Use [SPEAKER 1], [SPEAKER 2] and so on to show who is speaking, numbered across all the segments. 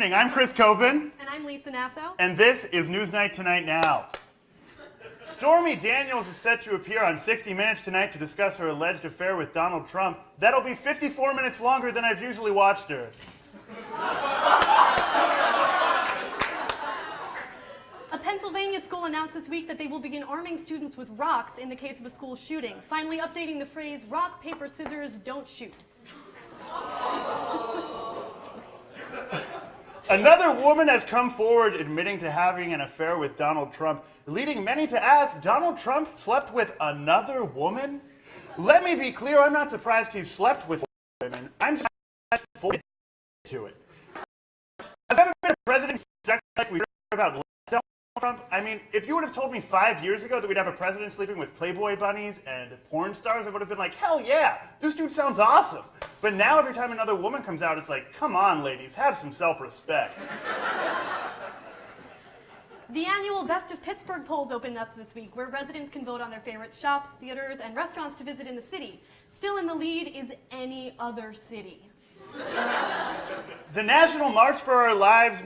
[SPEAKER 1] evening. I'm Chris Copen.
[SPEAKER 2] And I'm Lisa Naso.
[SPEAKER 1] And this is Newsnight Tonight Now. Stormy Daniels is set to appear on 60 Minutes tonight to discuss her alleged affair with Donald Trump. That'll be 54 minutes longer than I've usually watched her.
[SPEAKER 2] A Pennsylvania school announced this week that they will begin arming students with rocks in the case of a school shooting, finally updating the phrase, rock, paper, scissors, don't shoot.
[SPEAKER 1] Another woman has come forward admitting to having an affair with Donald Trump, leading many to ask, Donald Trump slept with another woman? Let me be clear, I'm not surprised he slept with women. I'm just fully to it. Has ever been a president's sex life we heard about Donald Trump? I mean, if you would have told me 5 years ago that we'd have a president sleeping with Playboy bunnies and porn stars, I would have been like, hell yeah, this dude sounds awesome. But now every time another woman comes out, it's like, come on, ladies, have some self-respect.
[SPEAKER 2] The annual Best of Pittsburgh polls opened up this week, where residents can vote on their favorite shops, theaters, and restaurants to visit in the city. Still in the lead is any other city.
[SPEAKER 1] The National March for Our Lives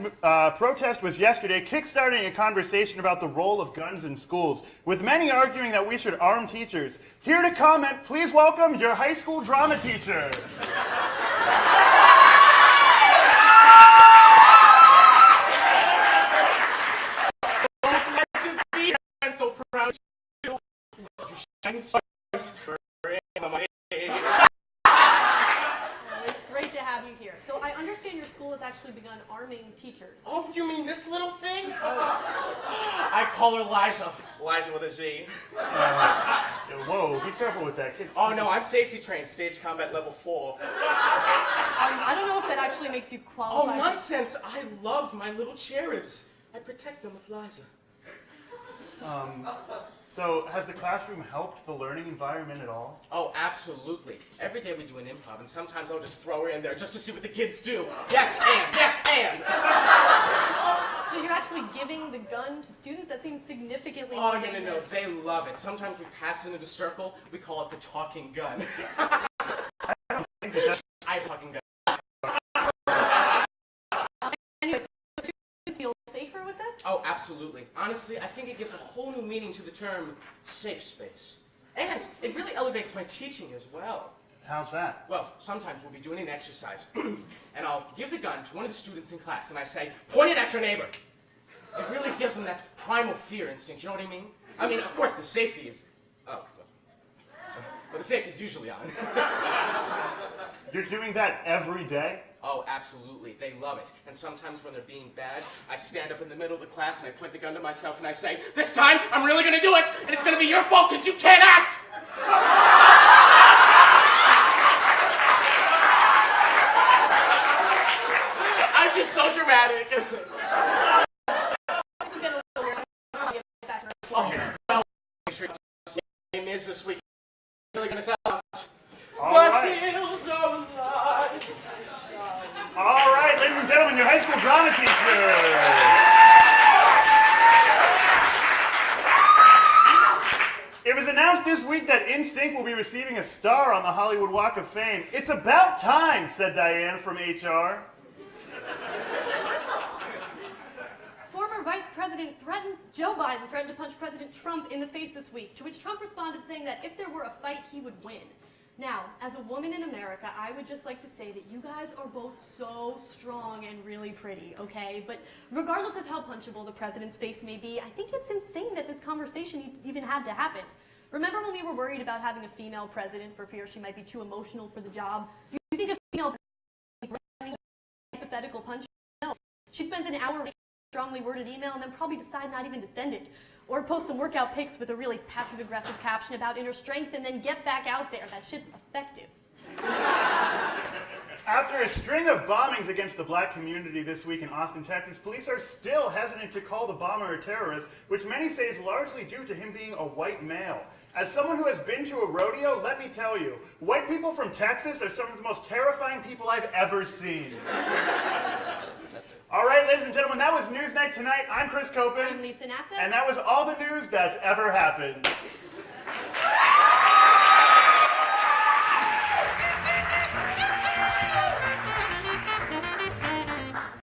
[SPEAKER 1] protest was yesterday, kickstarting a conversation about the role of guns in schools, with many arguing that we should arm teachers. Here to comment, please welcome your high school drama teacher.
[SPEAKER 3] I'm so proud to shine so
[SPEAKER 2] It's great to have you here. So I understand your school has actually begun arming teachers.
[SPEAKER 3] Oh, you mean this little thing? I call her Liza. Liza with a Z.
[SPEAKER 1] Whoa, be careful with that kid.
[SPEAKER 3] Oh no, I'm safety trained, stage combat level 4.
[SPEAKER 2] I don't know if that actually makes you
[SPEAKER 3] Oh,
[SPEAKER 2] qualified.
[SPEAKER 3] nonsense. I love my little cherubs. I protect them with Liza.
[SPEAKER 1] So has the classroom helped the learning environment at all?
[SPEAKER 3] Oh, absolutely. Every day we do an improv, and sometimes I'll just throw her in there just to see what the kids do. Yes, and, yes, and.
[SPEAKER 2] So you're actually giving the gun to students? That seems significantly
[SPEAKER 3] Oh,
[SPEAKER 2] more
[SPEAKER 3] no,
[SPEAKER 2] dangerous.
[SPEAKER 3] they love it. Sometimes we pass it in a circle. We call it the talking gun. I talking gun.
[SPEAKER 2] Anyway, so students feel safer with this?
[SPEAKER 3] Oh, absolutely. Honestly, I think it gives a whole new meaning to the term safe space. And it really elevates my teaching as well.
[SPEAKER 1] How's that?
[SPEAKER 3] Well, sometimes we'll be doing an exercise, and I'll give the gun to one of the students in class, and I say, point it at your neighbor. It really gives them that primal fear instinct, you know what I mean? I mean, of course, the safety is... Oh, well, the safety's usually on.
[SPEAKER 1] You're doing that every day?
[SPEAKER 3] Oh, absolutely. They love it. And sometimes when they're being bad, I stand up in the middle of the class and I point the gun to myself and I say, this time, I'm really going to do it, and it's going to be your fault because you can't act! I'm just so dramatic.
[SPEAKER 2] This is getting a little weird. I'll get back to her.
[SPEAKER 3] Oh, well, make sure your name is this week. Really going to sell out.
[SPEAKER 1] All
[SPEAKER 3] What
[SPEAKER 1] right.
[SPEAKER 3] feels alive?
[SPEAKER 1] All right, ladies and gentlemen, your high school drama teacher. It was announced this week that NSYNC will be receiving a star on the Hollywood Walk of Fame. It's about time, said Diane from HR.
[SPEAKER 2] Former Vice President Joe Biden threatened to punch President Trump in the face this week, to which Trump responded saying that if there were a fight, he would win. Now, as a woman in America, I would just like to say that you guys are both so strong and really pretty, okay? But regardless of how punchable the president's face may be, I think it's insane that this conversation even had to happen. Remember when we were worried about having a female president for fear she might be too emotional for the job? You think a female president hypothetical punch? No. She'd spend an hour writing a strongly worded email and then probably decide not even to send it. Or post some workout pics with a really passive-aggressive caption about inner strength and then get back out there. That shit's effective.
[SPEAKER 1] After a string of bombings against the black community this week in Austin, Texas, police are still hesitant to call the bomber a terrorist, which many say is largely due to him being a white male. As someone who has been to a rodeo, let me tell you, white people from Texas are some of the most terrifying people I've ever seen. All right, ladies and gentlemen, that was Newsnight Tonight. I'm Chris Copen.
[SPEAKER 2] I'm Lisa Naso.
[SPEAKER 1] And that was all the news that's ever happened.